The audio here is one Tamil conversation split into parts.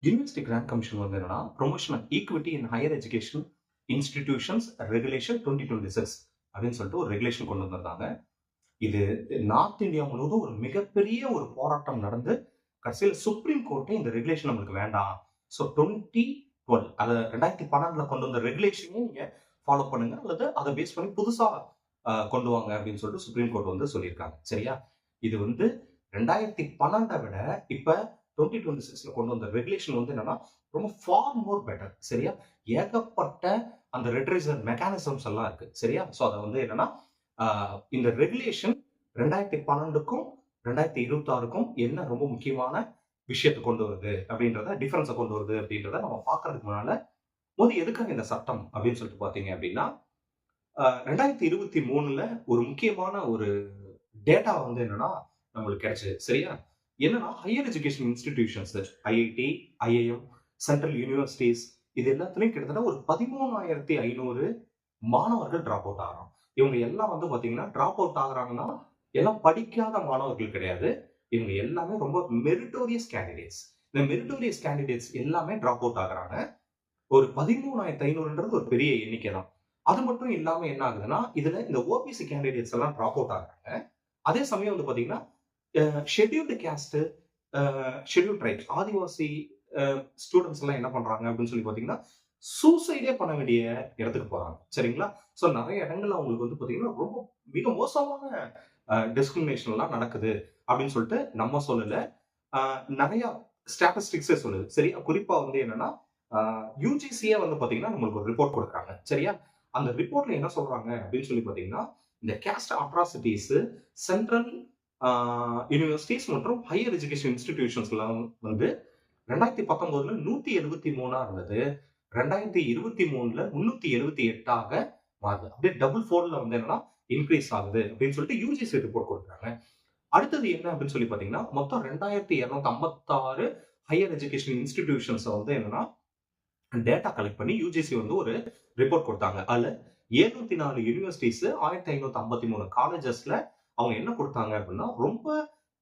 யூனிவர்சிட்டி கிராண்ட் கமிஷன் வந்து என்னன்னா promotion of equity in higher education institutions regulation 2026 அப்படின்னு சொல்லிட்டு ஒரு ரெகுலேஷன் கொண்டு வந்திருந்தாங்க. இது நார்த் இந்தியா முழுவதும் ஒரு மிகப்பெரிய ஒரு போராட்டம் நடந்து கடைசியில் சுப்ரீம் கோர்ட்டே இந்த ரெகுலேஷன் நம்மளுக்கு வேண்டாம், ஸோ 2012 அதை 2012 கொண்டு வந்த ரெகுலேஷனையும் நீங்க ஃபாலோ பண்ணுங்க அல்லது அதை பேஸ் பண்ணி புதுசா கொண்டு வாங்க அப்படின்னு சொல்லிட்டு சுப்ரீம் கோர்ட் வந்து சொல்லியிருக்காங்க. சரியா? இது வந்து 2012 விட இப்ப 2026 கொண்டு வந்த ரெகுலேஷன் வந்து என்னன்னா ரொம்ப ஃபார் மோர் பெட்டர். சரியா? ஏகப்பட்ட அந்த ரெட்ரைசர் மெக்கானிசம்ஸ் எல்லாம் இருக்கு. சரியா? ஸோ அதை வந்து என்னன்னா இந்த ரெகுலேஷன் 2012க்கும் 2026க்கும் என்ன ரொம்ப முக்கியமான விஷயத்தை கொண்டு வருது அப்படின்றத டிஃபரன்ஸை கொண்டு வருது அப்படின்றத நம்ம பார்க்கறதுக்கு முன்னால எதுக்காக இந்த சட்டம் அப்படின்னு சொல்லிட்டு பாத்தீங்க அப்படின்னா 2023 ஒரு முக்கியமான ஒரு டேட்டா வந்து என்னன்னா நம்மளுக்கு கிடைச்சது. சரியா? என்னன்னா higher education institutions IIT, IIM, central universities இது எல்லாத்துலயும் கிட்டத்தட்ட ஒரு 13,500 மாணவர்கள் டிராப் அவுட் ஆகிறாங்க. இவங்க எல்லாம் வந்து பாத்தீங்கன்னா டிராப் அவுட் ஆகுறாங்கன்னா எல்லாம் படிக்காத மாணவர்கள் கிடையாது. இவங்க எல்லாமே ரொம்ப மெரிட்டோரியஸ் கேண்டிடேட்ஸ். இந்த மெரிட்டோரியஸ் கேண்டிடேட்ஸ் எல்லாமே டிராப் அவுட் ஆகுறாங்க. ஒரு 13,500ன்றது ஒரு பெரிய எண்ணிக்கை தான். அது மட்டும் இல்லாம என்ன ஆகுதுன்னா இதுல இந்த ஓபிசி கேண்டிடேட்ஸ் எல்லாம் டிராப் அவுட் ஆகுறாங்க. அதே சமயம் வந்து பாத்தீங்கன்னா ஷெட்யூல்டு கேஸ்ட், ஷெட்யூல் ட்ரைப்ஸ், ஆதிவாசி ஸ்டூடெண்ட்ஸ் எல்லாம் என்ன பண்றாங்க அப்படின்னு சொல்லி பாத்தீங்கன்னா சூசைடே பண்ண வேண்டிய இடத்துக்கு போறாங்க. சரிங்களா? ஸோ நிறைய இடங்கள்ல அவங்களுக்கு வந்து பாத்தீங்கன்னா ரொம்ப மிக மோசமான டிஸ்கிரிமினேஷன் எல்லாம் நடக்குது அப்படின்னு சொல்லிட்டு நம்ம சொல்லல, நிறைய ஸ்டாட்டிஸ்டிக்ஸே சொல்லுது. சரியா? குறிப்பா வந்து என்னன்னா யூஜிசியே வந்து பாத்தீங்கன்னா நம்மளுக்கு ஒரு ரிப்போர்ட் கொடுக்குறாங்க. சரியா? அந்த ரிப்போர்ட்ல என்ன சொல்றாங்க அப்படின்னு சொல்லி பாத்தீங்கன்னா இந்த கேஸ்ட் அட்ராசிட்டிஸ் சென்ட்ரல் யூனிவர்சிட்டிஸ் மற்றும் ஹையர் எஜுகேஷன் இன்ஸ்டிடியூஷன்ஸ்லாம் வந்து 2019 173 இருந்தது. 2023 378 மாறுது. அப்படியே டபுள் ஃபோல்ட்ல வந்து என்னன்னா இன்க்ரீஸ் ஆகுது அப்படின்னு சொல்லிட்டு யூஜிசி ரிப்போர்ட் கொடுக்குறாங்க. அடுத்தது என்ன அப்படின்னு சொல்லி பாத்தீங்கன்னா மொத்தம் 2256 ஹையர் எஜுகேஷன் இன்ஸ்டிடியூஷன்ஸ் வந்து என்னன்னா டேட்டா கலெக்ட் பண்ணி யூஜிசி வந்து ஒரு ரிப்போர்ட் கொடுத்தாங்க. அதுல 704 யூனிவர்சிட்டிஸ், 1553 காலேஜஸ்ல அவங்க என்ன கொடுத்தாங்க அப்படின்னா ரொம்ப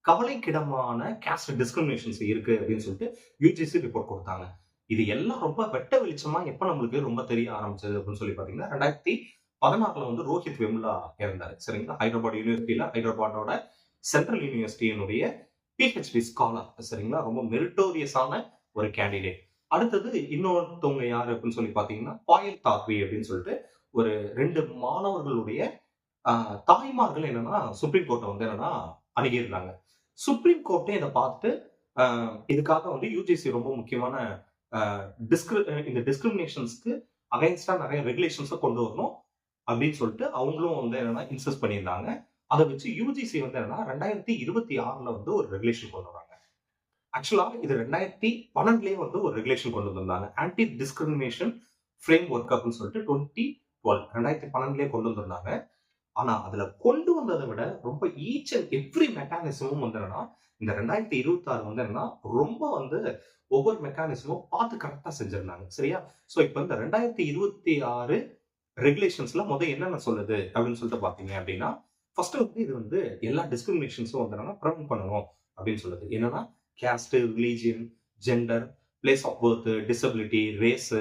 கவலைக்கிடமான கேஸ்ட் டிஸ்கிரிமினேஷன்ஸ் இருக்கு அப்படின்னு சொல்லிட்டு யூஜிசி ரிப்போர்ட் கொடுத்தாங்க. இது எல்லாம் ரொம்ப வெட்ட வெளிச்சமா எப்ப நம்மளுக்கு ரொம்ப தெரிய ஆரம்பிச்சது அப்படின்னு சொல்லி பாத்தீங்கன்னா 2016 வந்து ரோஹித் வெமுலா இறந்தாரு. சரிங்களா? ஹைதராபாத் யூனிவர்சிட்டியில ஹைதராபாத்தோட சென்ட்ரல் யூனிவர்சிட்டியினுடைய பிஹெச்டி ஸ்காலர். சரிங்களா? ரொம்ப மெரிட்டோரியஸான ஒரு கேண்டிடேட். அடுத்தது இன்னொருத்தவங்க யாரு அப்படின்னு சொல்லி பாத்தீங்கன்னா பாயல் தாக்வி அப்படின்னு சொல்லிட்டு ஒரு 2 மாணவர்களுடைய தாய்மார்கள் என்னன்னா சுப்ரீம் கோர்ட்டை வந்து என்னன்னா அணுகியிருந்தாங்க. சுப்ரீம் கோர்ட்டே இதை பார்த்துட்டு இதுக்காக வந்து யூஜிசி ரொம்ப முக்கியமான இந்த டிஸ்கிரிமினேஷன்ஸ்க்கு அகைன்ஸ்டா நிறைய ரெகுலேஷன்ஸை கொண்டு வரணும் அப்படின்னு சொல்லிட்டு அவங்களும் வந்து என்னன்னா இன்சிஸ்ட் பண்ணியிருந்தாங்க. அதை வச்சு யூஜிசி வந்து என்னன்னா 2026 வந்து ஒரு ரெகுலேஷன் கொண்டு வராங்க. ஆக்சுவலா இது 2012 வந்து ஒரு ரெகுலேஷன் கொண்டு வந்திருந்தாங்க. ஆன்டி டிஸ்கிரிமினேஷன் ஃப்ரேம் ஒர்க் அப்படின்னு சொல்லிட்டு 2012 கொண்டு வந்திருந்தாங்க. ஆனா அதுல கொண்டு வந்ததை விட ரொம்ப ஈச் அண்ட் எவ்ரி மெக்கானிசமும் வந்து என்னன்னா இந்த 2026 வந்து என்னன்னா ரொம்ப வந்து ஒவ்வொரு மெக்கானிசமும் பார்த்து கரெக்டா செஞ்சிருந்தாங்க. சரியா? சோ இப்ப இந்த 2026 ரெகுலேஷன்ஸ்ல என்னென்ன சொல்லுது அப்படின்னு சொல்லிட்டு பாத்தீங்க அப்படின்னா ஃபர்ஸ்ட் வந்து இது வந்து எல்லா டிஸ்கிரிமினேஷன்ஸும் வந்து என்னன்னா ப்ரிவென்ட் பண்ணணும் அப்படின்னு சொல்லுது. என்னன்னா caste, religion, gender, place of birth, disability, race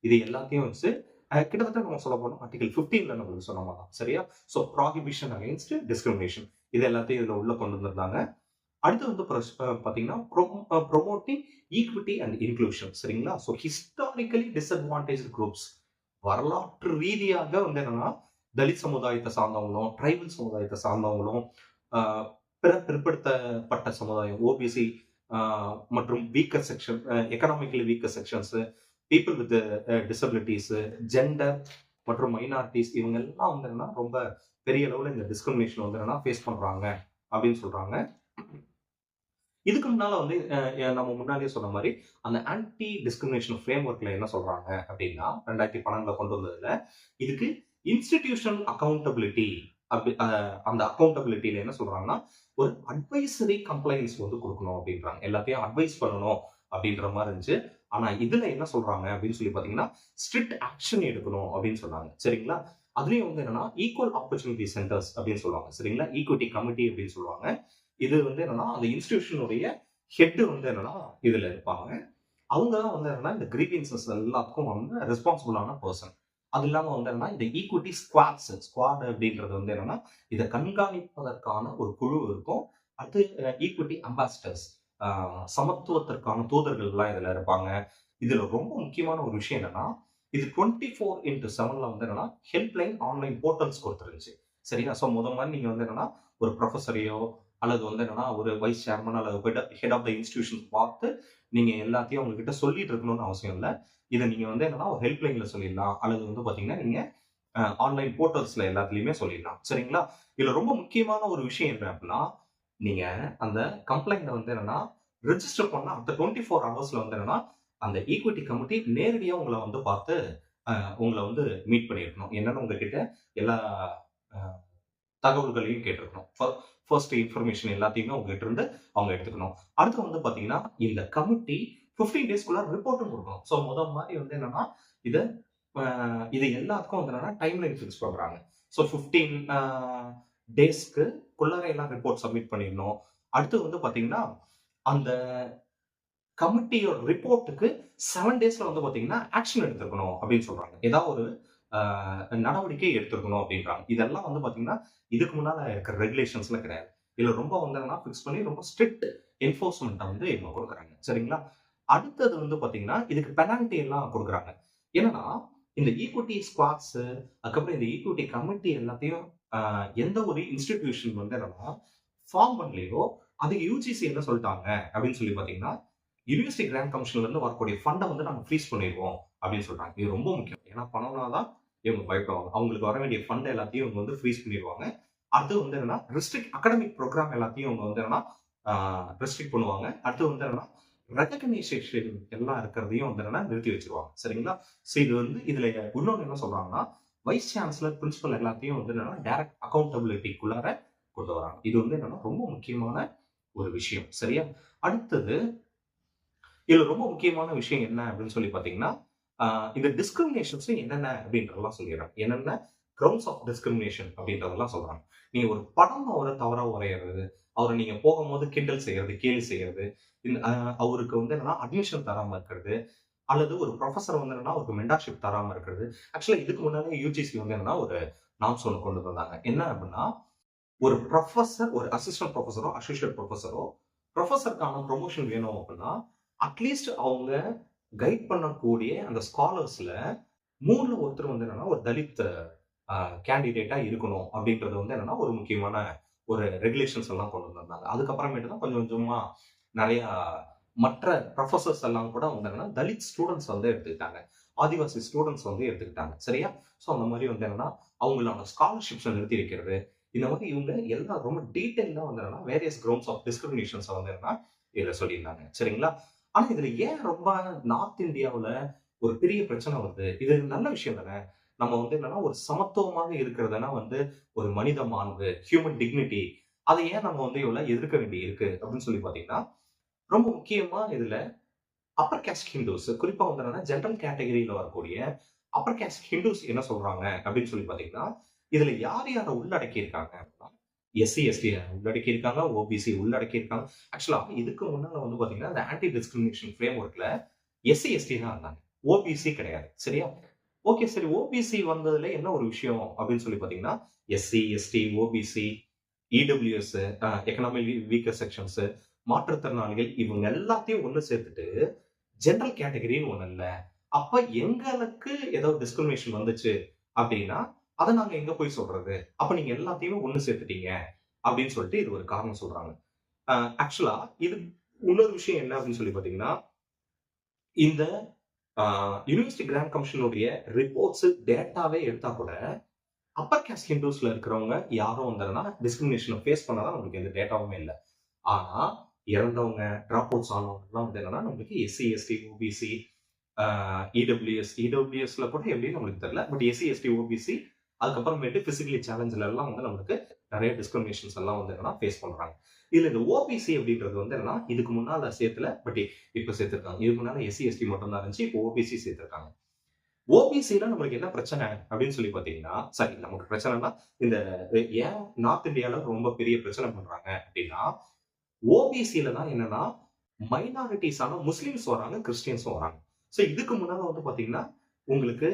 இது எல்லாத்தையும் வச்சு கிட்டத்தட்ட நம்ம சொல்ல போனோம் ஆர்டிகல் 15ல நம்மளுக்கு சொன்ன மாதிரி தான். சரியா? ஸோ ப்ராஹிபிஷன் அகைன்ஸ்ட் டிஸ்கிரிமினேஷன் இது எல்லாத்தையும் இதுல உள்ள கொண்டு வந்திருந்தாங்க. அடுத்து வந்து பாத்தீங்கன்னா ப்ரொமோட்டிங் ஈக்விட்டி அண்ட் இன்க்ளூஷன். சரிங்களா? ஸோ ஹிஸ்டாரிக்கலி டிஸ்அட்வான்டேஜ் குரூப்ஸ் வரலாற்று ரீதியாக வந்து என்னன்னா தலித் சமுதாயத்தை சார்ந்தவங்களும், ட்ரைபல் சமுதாயத்தை சார்ந்தவங்களும், பிற பிற்படுத்தப்பட்ட சமுதாயம் ஓபிசி மற்றும் weaker section, economically weaker sections, people with disabilities, gender மற்றும் மைனாரிட்டிஸ் இவங்க எல்லாம் வந்து என்னன்னா ரொம்ப பெரிய அளவுல இந்த டிஸ்கிரிமினேஷன் வந்து என்னன்னா ஃபேஸ் பண்றாங்க அப்படின்னு சொல்றாங்க. இதுக்கு முன்னால வந்து நம்ம முன்னாடியே சொன்ன மாதிரி அந்த ஆன்டி டிஸ்கிரிமினேஷன் ஃப்ரேம் ஒர்க்ல என்ன சொல்றாங்க அப்படின்னா 2012 கொண்டு வந்ததுல இதுக்கு இன்ஸ்டிடியூஷனல் அக்கௌண்டபிலிட்டி அப்படி அந்த அக்கௌண்டபிலிட்டியில என்ன சொல்றாங்கன்னா ஒரு அட்வைசரி கம்ப்ளைன்ஸ் வந்து கொடுக்கணும் அப்படின்றாங்க. எல்லாத்தையும் அட்வைஸ் பண்ணணும் அப்படின்ற மாதிரி இருந்துச்சு. ஆனா இதுல என்ன சொல்றாங்க அப்படின்னு சொல்லி பாத்தீங்கன்னா ஸ்ட்ரிக்ட் ஆக்ஷன் எடுக்கணும் அப்படின்னு சொன்னாங்க. சரிங்களா? அதுலயும் வந்து என்னன்னா ஈக்குவல் ஆப்பர்ச்சுனிட்டி சென்டர்ஸ் அப்படின்னு சொல்லுவாங்க. சரிங்களா? ஈக்விட்டி கமிட்டி அப்படின்னு சொல்லுவாங்க. இது வந்து என்னன்னா அந்த இன்ஸ்டிடியூஷனுடைய ஹெட் வந்து என்னன்னா இதுல இருப்பாங்க. அவங்க தான் வந்து என்னன்னா இந்த கிரீவியன்சஸ் எல்லாத்துக்கும் வந்து ரெஸ்பான்சிபிளான பர்சன். அது இல்லாம வந்து என்னன்னா இந்த ஈக்விட்டி ஸ்குவாட் அப்படின்றது வந்து என்னன்னா இதை கண்காணிப்பதற்கான ஒரு குழு இருக்கும். அது ஈக்விட்டி அம்பாசிடர்ஸ், சமத்துவத்திற்கான தூதர்கள் எல்லாம் இதுல இருப்பாங்க. இதுல ரொம்ப முக்கியமான ஒரு விஷயம் என்னன்னா இது 24x7 வந்து என்னன்னா ஹெல்ப்லைன் ஆன்லைன் போர்ட்டல்ஸ் கொடுத்துருந்துச்சு. சரியா? ஸோ மாதிரி நீங்க வந்து என்னன்னா ஒரு ப்ரொஃபஸரையோ அல்லது வந்து என்னன்னா ஒரு வைஸ் சேர்மன் அல்லது ஹெட் ஆஃப் த இன்ஸ்டிடியூஷன் பார்த்து நீங்க எல்லாத்தையும் அவங்க கிட்ட சொல்லிட்டு இருக்கணும்னு அவசியம் இல்லை. இதை நீங்க வந்து என்னன்னா ஒரு ஹெல்ப்லைன்ல சொல்லிடலாம், அல்லது வந்து பாத்தீங்கன்னா நீங்க ஆன்லைன் போர்ட்டல்ஸ்ல எல்லாத்துலயுமே சொல்லிடலாம். சரிங்களா? இதுல ரொம்ப முக்கியமான ஒரு விஷயம் என்ன அப்படின்னா நீங்க அந்த கம்ப்ளைண்ட் வந்து என்னன்னா ரெஜிஸ்டர் பண்ணா அடுத்த 24 ஹவர்ஸ்ல வந்து என்னன்னா அந்த ஈக்விட்டி கமிட்டி நேரடியா உங்களை வந்து பார்த்து உங்களை வந்து மீட் பண்ணியிருக்கணும். என்னன்னு உங்ககிட்ட எல்லா தகவல்களையும் கேட்டிருக்கணும். ஃபர்ஸ்ட் இன்ஃபர்மேஷன் எல்லாத்தையுமே உங்ககிட்ட இருந்து அவங்க எடுத்துக்கணும். அடுத்து வந்து பாத்தீங்கன்னா இந்த கமிட்டி 15 டேஸ்க்குள்ள ரிப்போர்ட்டும் கொடுக்கணும். ஸோ மாதிரி வந்து என்னன்னா இது இது எல்லாத்துக்கும் வந்து என்னன்னா டைம் லைன் ஃபிக்ஸ் பண்றாங்க. ஸோ 15 டேஸ்க்கு குள்ளார எல்லாம் ரிப்போர்ட் சப்மிட் பண்ணிடணும். அடுத்து வந்து பாத்தீங்கன்னா அந்த கமிட்டியோட ரிப்போர்ட்டுக்கு 7 டேஸ்ல வந்து பாத்தீங்கன்னா ஆக்ஷன் எடுத்துக்கணும் அப்படின்னு சொல்றாங்க. ஏதாவது ஒரு நடவடிக்கை எடுத்துக்கணும் அப்படின்றாங்க. இதெல்லாம் வந்து பாத்தீங்கன்னா இதுக்கு முன்னால இருக்கிற ரெகுலேஷன்ஸ்ல கிடையாது. இதுல ரொம்ப வந்து என்னன்னா ஃபிக்ஸ் பண்ணி ரொம்ப ஸ்ட்ரிக்ட் என்ஃபோர்ஸ்மெண்ட் வந்து இவங்க கொடுக்குறாங்க. சரிங்களா? அடுத்தது வந்து பாத்தீங்கன்னா இதுக்கு பெனால்டி எல்லாம் கொடுக்குறாங்க. என்னன்னா இந்த ஈக்விட்டி ஸ்குவாட்ஸ், அதுக்கப்புறம் இந்த ஈக்விட்டி கமிட்டி எல்லாத்தையும் எந்த ஒரு இன்ஸ்டிடியூஷன் வந்து என்னன்னா ஃபார்ம் பண்ணலையோ அதுக்கு யூஜிசி என்ன சொல்லிட்டாங்க அப்படின்னு சொல்லி பாத்தீங்கன்னா யூனிவர்சிட்டி கிராண்ட் கமிஷன்ல இருந்து வரக்கூடிய ஃபண்டை வந்து நம்ம ஃப்ரீஸ் பண்ணிடுவோம் அப்படின்னு சொல்றாங்க. இது ரொம்ப முக்கியம். ஏன்னா பணம்னா தான் இவங்க பயப்படுவாங்க. அவங்களுக்கு வர வேண்டிய ஃபண்ட் எல்லாத்தையும் இவங்க வந்து ஃப்ரீஸ் பண்ணிடுவாங்க. அடுத்து வந்து என்னன்னா ரெஸ்ட்ரிக்ட் அகாடமிக் ப்ரோக்ராம் எல்லாத்தையும் இவங்க வந்து என்னன்னா ரெஸ்ட்ரிக்ட் பண்ணுவாங்க. அடுத்து வந்து என்னன்னா ரெகக்னைசேஷன் எல்லாம் இருக்கிறதையும் வந்து என்னன்னா நிறுத்தி வச்சிருவாங்க. சரிங்களா? ஸோ இது வந்து இதுல இன்னொன்று என்ன சொல்றாங்கன்னா வைஸ் சான்சலர் பிரின்சிபல் எல்லாத்தையும் வந்து என்னன்னா டைரக்ட் அக்கௌண்டபிலிட்டிக்குள்ளார கொண்டு வராங்க. இது வந்து என்னன்னா ரொம்ப முக்கியமான ஒரு விஷயம். சரியா? அடுத்தது இதுல ரொம்ப முக்கியமான விஷயம் என்ன அப்படின்னு சொல்லி பாத்தீங்கன்னா இந்த டிஸ்கிரிமினேஷன்ஸ் என்னென்ன அப்படின்றதெல்லாம் சொல்லிடுறாங்க. என்னென்ன கிரவுண்ட்ஸ் ஆஃப் டிஸ்கிரிமினேஷன் அப்படின்றதெல்லாம் சொல்றாங்க. நீங்க ஒரு படம் அவரை தவறா வரைகிறது, அவரை நீங்க போகும்போது கிண்டல் செய்யறது, கேலி செய்யறது, அவருக்கு வந்து என்னன்னா அட்மிஷன் தராம இருக்கிறது, அல்லது ஒரு ப்ரொஃபஸர் வந்து என்னன்னா அவருக்கு மென்டார்ஷிப் தராம இருக்கிறது. ஆக்சுவலா இதுக்கு முன்னாலே யூஜிசி வந்து என்னன்னா ஒரு நாம்ஸ் ஒன்று கொண்டு வந்தாங்க. என்ன அப்படின்னா ஒரு ப்ரொஃபஸர், ஒரு அசிஸ்டன்ட் ப்ரொஃபஸரோ அசோசியேட் ப்ரொஃபஸரோ ப்ரொஃபஸருக்கான ப்ரொமோஷன் வேணும் அப்படின்னா அட்லீஸ்ட் அவங்க கைட் பண்ணக்கூடிய அந்த ஸ்காலர்ஸ்ல 3ல ஒருத்தர் வந்து என்னன்னா ஒரு தலித் கேண்டிடேட்டா இருக்கணும் அப்படின்றது வந்து என்னன்னா ஒரு முக்கியமான ஒரு ரெகுலேஷன்ஸ் எல்லாம் கொண்டு வந்திருந்தாங்க. அதுக்கப்புறமேட்டு தான் கொஞ்சம் கொஞ்சமா நிறைய மற்ற ப்ரொஃபசர்ஸ் எல்லாம் கூட வந்து என்னன்னா தலித் ஸ்டூடெண்ட்ஸ் வந்து எடுத்துக்கிட்டாங்க, ஆதிவாசி ஸ்டூடெண்ட்ஸ் வந்து எடுத்துக்கிட்டாங்க. சரியா? ஸோ அந்த மாதிரி வந்து என்னன்னா அவங்களோட ஸ்காலர்ஷிப்ஸை நிறுத்தி வைக்கிறது, இந்த மாதிரி இவங்க எல்லாம் ரொம்ப டீட்டெயிலா வந்து என்னன்னா வேரியஸ் கிரவுண்ட்ஸ் ஆஃப் டிஸ்கிரிமினேஷன்ஸ் வந்து என்னன்னா இதுல சொல்லியிருந்தாங்க. சரிங்களா? ஆனா இதுல ஏன் ரொம்ப நார்த் இந்தியாவுல ஒரு பெரிய பிரச்சனை வருது? இது நல்ல விஷயம் தானே. நம்ம வந்து என்னன்னா ஒரு சமத்துவமாக இருக்கிறதுனா வந்து ஒரு மனித மாண்பு, ஹியூமன் டிக்னிட்டி, அதை ஏன் நம்ம வந்து இவ்வளவு எதிர்க்க வேண்டி இருக்கு அப்படின்னு சொல்லி பாத்தீங்கன்னா ரொம்ப முக்கியமா இதுல அப்பர் கேஸ்ட் ஹிந்துஸ், குறிப்பா வந்து என்னன்னா ஜெனரல் கேட்டகரியில வரக்கூடிய அப்பர் கேஸ்ட் ஹிந்துஸ் என்ன சொல்றாங்க அப்படின்னு சொல்லி பாத்தீங்கன்னா இதுல யார் யாரை உள்ளடக்கி இருக்காங்க அப்படின்னா எஸ்சி எஸ்டி உள்ளடக்கி இருக்காங்க, ஓபிசி உள்ளடக்கி இருக்காங்க. ஆக்சுவலா இதுக்கு முன்னால வந்து பாத்தீங்கன்னா இந்த ஆன்டி டிஸ்கிரிமினேஷன் ஃப்ரேம் ஒர்க்ல எஸ்சி எஸ்டி தான் இருந்தாங்க, ஓபிசி கிடையாது. சரியா? ஓகே, சரி. ஓபிசி வந்ததுல என்ன ஒரு விஷயம் அப்படின்னு சொல்லி பாத்தீங்கன்னா SC ST OBC EWS, economic weaker sections, மாற்றுத்திறனாளிகள் இவங்க எல்லாத்தையும் ஒண்ணு சேர்த்துட்டு ஜெனரல் கேட்டகரின்னு ஒண்ணு இல்ல. அப்ப எங்களுக்கு ஏதோ டிஸ்கிரிமினேஷன் வந்துச்சு அப்படின்னா அதை நாங்க எங்க போய் சொல்றது? அப்ப நீங்க எல்லாத்தையுமே ஒண்ணு சேர்த்துட்டீங்க அப்படின்னு சொல்லிட்டு இது ஒரு காரணம் சொல்றாங்க. ஆக்சுவலா இது இன்னொரு விஷயம் என்ன அப்படின்னு சொல்லி பாத்தீங்கன்னா இந்த யூனிவர்சிட்டி கிராண்ட் கமிஷனுடைய ரிப்போர்ட்ஸ் டேட்டாவே எடுத்தா கூட அப்பர் கேஸ்ட் ஹிந்துஸ்ல இருக்கிறவங்க யாரும் வந்தாங்கன்னா டிஸ்கிரிமினேஷனை ஃபேஸ் பண்ணாதான் நம்மளுக்கு எந்த டேட்டாவுமே இல்லை. ஆனா இறந்தவங்க, டிராப் அவுட்ஸ் ஆனவங்க வந்து என்னன்னா நம்மளுக்கு எஸ்சி எஸ்டி ஓபிசி இடபிள்யூஎஸ்ல கூட எப்படின்னு நம்மளுக்கு தெரியல. பட் எஸ்சி எஸ்டி ஓபிசி அதுக்கப்புறமேட்டு பிசிக்கலி சேலஞ்சில் எல்லாம் வந்து நம்மளுக்கு நிறைய டிஸ்கிரிமினேஷன்ஸ் எல்லாம் வந்து என்னன்னா ஃபேஸ் பண்றாங்க. இதுல இந்த ஓபிசி அப்படின்றது வந்து என்னன்னா இதுக்கு முன்னால சேர்த்துல, பட் இப்ப சேர்த்திருக்காங்க. இதுக்கு முன்னால எஸ்சி எஸ்டி மட்டும் தான் இருந்துச்சு, இப்போ ஓபிசி சேர்த்திருக்காங்க. ஓபிசில நம்மளுக்கு என்ன பிரச்சனை அப்படின்னு சொல்லி பாத்தீங்கன்னா, சரி நமக்கு பிரச்சனைனா இந்த ஏன் நார்த் இந்தியால ரொம்ப பெரிய பிரச்சனை பண்றாங்க அப்படின்னா ஓபிசில தான் என்னன்னா மைனாரிட்டிஸான முஸ்லிம்ஸ் வராங்க, கிறிஸ்டியன்ஸும் வராங்க. ஸோ இதுக்கு முன்னால வந்து பாத்தீங்கன்னா உங்களுக்கு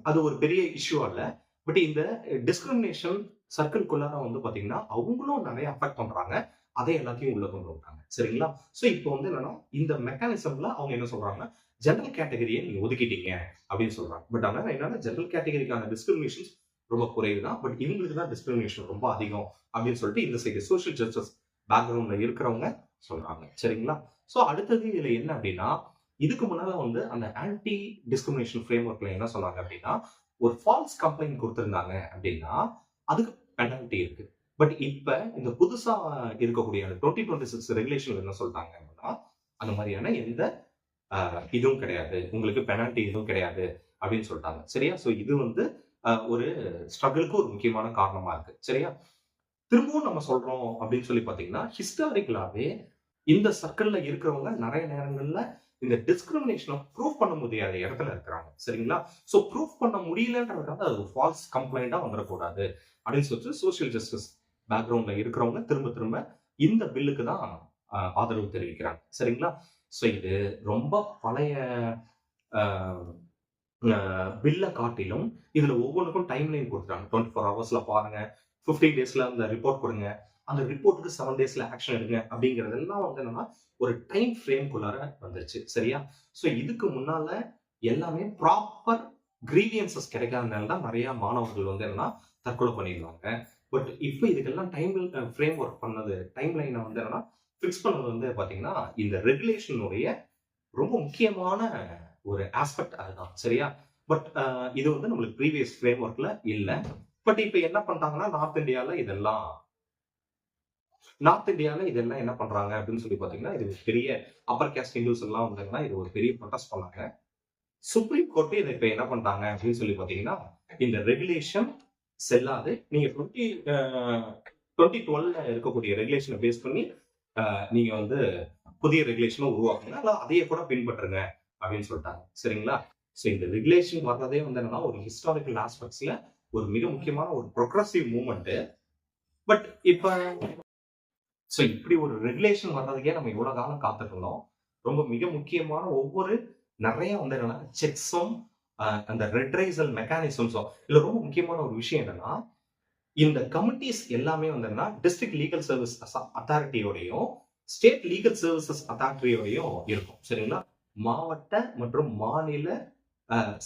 அது ஒரு பெரிய இஷ்யூ அல்ல. பட் இந்த டிஸ்கிரிமினேஷன் சர்க்கிள்குள்ளார வந்து பாத்தீங்கன்னா அவங்களும் நிறைய அஃபெக்ட் பண்றாங்க. அதை எல்லாத்தையும் உள்ள கொண்டு வராங்க. சரிங்களா? ஸோ இப்போ வந்து என்னன்னா இந்த மெக்கானிசம்ல அவங்க என்ன சொல்றாங்க, ஜெனரல் கேட்டகரியை நீங்க ஒதுக்கிட்டீங்க அப்படின்னு சொல்றாங்க. பட் ஆனா என்னன்னா ஜெனரல் கேட்டகரிக்கான டிஸ்கிரிமினேஷன்ஸ் ரொம்ப குறைவு தான். பட் இவங்களுக்கு தான் டிஸ்கிரிமினேஷன் ரொம்ப அதிகம் அப்படின்னு சொல்லிட்டு இந்த சைடு சோஷியல் ஜஸ்டிஸ் பேக்ரவுண்ட்ல இருக்கிறவங்க சொல்றாங்க. சரிங்களா? ஸோ அடுத்தது இதுல என்ன அப்படின்னா, இதுக்கு முன்னால வந்து அந்த ஆன்டி டிஸ்கிரிமினேஷன் ஃப்ரேம் ஒர்க்ல என்ன சொன்னாங்க அப்படின்னா, ஒரு ஃபால்ஸ் கம்ப்ளைண்ட் கொடுத்திருந்தாங்க அப்படின்னா அதுக்கு பெனல்ட்டி இருக்கு. பட் இப்ப இந்த புதுசா இருக்கக்கூடிய 2026 ரெகுலேஷன் என்ன சொல்றாங்க அப்படின்னா, அந்த மாதிரியான எந்த இதுவும் கிடையாது, உங்களுக்கு பெனால்ட்டி எதுவும் கிடையாது அப்படின்னு சொல்லிட்டாங்க. சரியா? ஸோ இது வந்து ஒரு ஸ்ட்ரகிளுக்கு ஒரு முக்கியமான காரணமா இருக்கு. சரியா? திரும்பவும் நம்ம சொல்றோம் அப்படின்னு சொல்லி பாத்தீங்கன்னா, ஹிஸ்டாரிக்கலாவே இந்த சர்க்கிள்ல இருக்கிறவங்க நிறைய நேரங்கள்ல இந்த டிஸ்கிரிமினேஷனை ப்ரூவ் பண்ண முடியாத இடத்துல இருக்கிறாங்க. சரிங்களா? ஸோ ப்ரூவ் பண்ண முடியலன்றதுக்காக அது ஃபால்ஸ் கம்ப்ளைண்டா வந்துடக்கூடாது அப்படின்னு சொல்லிட்டு சோசியல் ஜஸ்டிஸ் பேக்ரவுண்ட்ல இருக்கிறவங்க திரும்ப திரும்ப இந்த பில்லுக்கு தான் ஆதரவு தெரிவிக்கிறாங்க. சரிங்களா? ஸோ இது ரொம்ப பழைய பில்லை காட்டிலும் இதுல ஒவ்வொன்றுக்கும் டைம் லைன் கொடுத்துட்டாங்க. 24 ஹவர்ஸ்ல பாருங்க, 15 டேஸ்ல அந்த ரிப்போர்ட் கொடுங்க, அந்த ரிப்போர்ட்டுக்கு 7 டேஸ்ல ஆக்ஷன் எடுங்க அப்படிங்கறதெல்லாம் வந்து என்னன்னா ஒரு டைம் ஃப்ரேம்குள்ளார வந்துருச்சு. சரியா? ஸோ இதுக்கு முன்னால எல்லாமே ப்ராப்பர் கிரீவியன்சஸ் கிடைக்காதனால தான் நிறைய மாணவர்கள் வந்து என்னன்னா தற்கொலை பண்ணிடுவாங்க. பட் இப்போ இதுக்கெல்லாம் டைம் ஃப்ரேம் ஒர்க் பண்ணது, டைம் லைனை வந்து என்னன்னா ஃபிக்ஸ் பண்ணது வந்து பாத்தீங்கன்னா இந்த ரெகுலேஷனுடைய ரொம்ப முக்கியமான ஒரு ஆஸ்பெக்ட் அதுதான். சரியா? பட் இது வந்து நம்மளுக்கு ப்ரீவியஸ் ஃப்ரேம் ஒர்க்ல இல்ல. பட் இப்ப என்ன பண்றாங்கன்னா நார்த் இந்தியால இதெல்லாம் என்ன பண்றாங்க அப்படின்னு சொல்லி பாத்தீங்கன்னா, இது பெரிய அப்பர் காஸ்ட் ஹிந்துஸ் எல்லாம் வந்தாங்கன்னா இது ஒரு பெரிய ப்ரொடெஸ்ட் பண்ணாங்க. சுப்ரீம் கோர்ட் இதை இப்ப என்ன பண்றாங்க அப்படின்னு சொல்லி பாத்தீங்கன்னா, இந்த ரெகுலேஷன் செல்லாது, நீங்க 2012 இருக்கக்கூடிய ரெகுலேஷனை பேஸ் பண்ணி நீங்க வந்து புதிய ரெகுலேஷனை உருவாக்குங்க, அல்ல அதையே கூட பின்பற்றுங்க அப்படின்னு சொல்லிட்டாங்க. சரிங்களா? ஸோ இந்த ரெகுலேஷன் வர்றதே வந்து என்னன்னா ஒரு ஹிஸ்டாரிக்கல் ஆஸ்பெக்ட்ஸ்ல ஒரு மிக முக்கியமான ஒரு ப்ரோக்ரஸிவ் மூவ்மெண்ட். பட் இப்ப ஸோ இப்படி ஒரு ரெகுலேஷன் வர்றதுக்கே நம்ம இவ்வளவு காலம் காத்துட்டு இருந்தோம். ரொம்ப மிக முக்கியமான ஒவ்வொரு நிறைய வந்து என்னன்னா செக்ஸும் அந்த ரெட்ரைசல் மெக்கானிசம்ஸும் இதுல ரொம்ப முக்கியமான ஒரு விஷயம் என்னன்னா, இந்த கமிட்டிஸ் எல்லாமே வந்து என்னன்னா டிஸ்ட்ரிக்ட் லீகல் சர்வீஸ் அத்தாரிட்டியோடையும் ஸ்டேட் லீகல் சர்வீசஸ் அத்தாரிட்டியோடையும் இருக்கும். சரிங்களா? மாவட்ட மற்றும் மாநில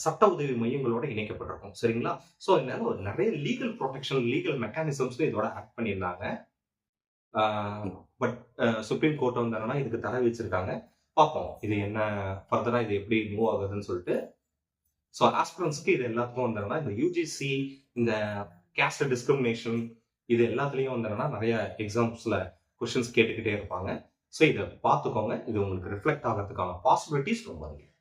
சட்ட உதவி மையங்களோட இணைக்கப்பட்டிருக்கும். சரிங்களா? ஸோ இதனால ஒரு நிறைய லீகல் ப்ரொடெக்ஷன், லீகல் மெக்கானிசம்ஸ் இதோட ஆட் பண்ணியிருந்தாங்க. பட் சுப்ரீம் கோர்ட் வந்து என்னன்னா இதுக்கு தடை வச்சிருக்காங்க. பார்ப்போம் இது என்ன ஃபர்தரா இது எப்படி மூவ் ஆகுதுன்னு சொல்லிட்டு. ஸோ ஆஸ்பிரன்ஸ்க்கு இது எல்லாத்துக்கும் வந்து என்னன்னா இந்த யூஜிசி, இந்த கேஸ்ட் டிஸ்கிரிமினேஷன் இது எல்லாத்துலயும் வந்து என்னன்னா நிறைய எக்ஸாம்ஸ்ல கொஸ்டின்ஸ் கேட்டுக்கிட்டே இருப்பாங்க. ஸோ இதை பார்த்துக்கோங்க. இது உங்களுக்கு ரிஃப்ளெக்ட் ஆகிறதுக்கான பாசிபிலிட்டிஸ் ரொம்ப அதிகம்.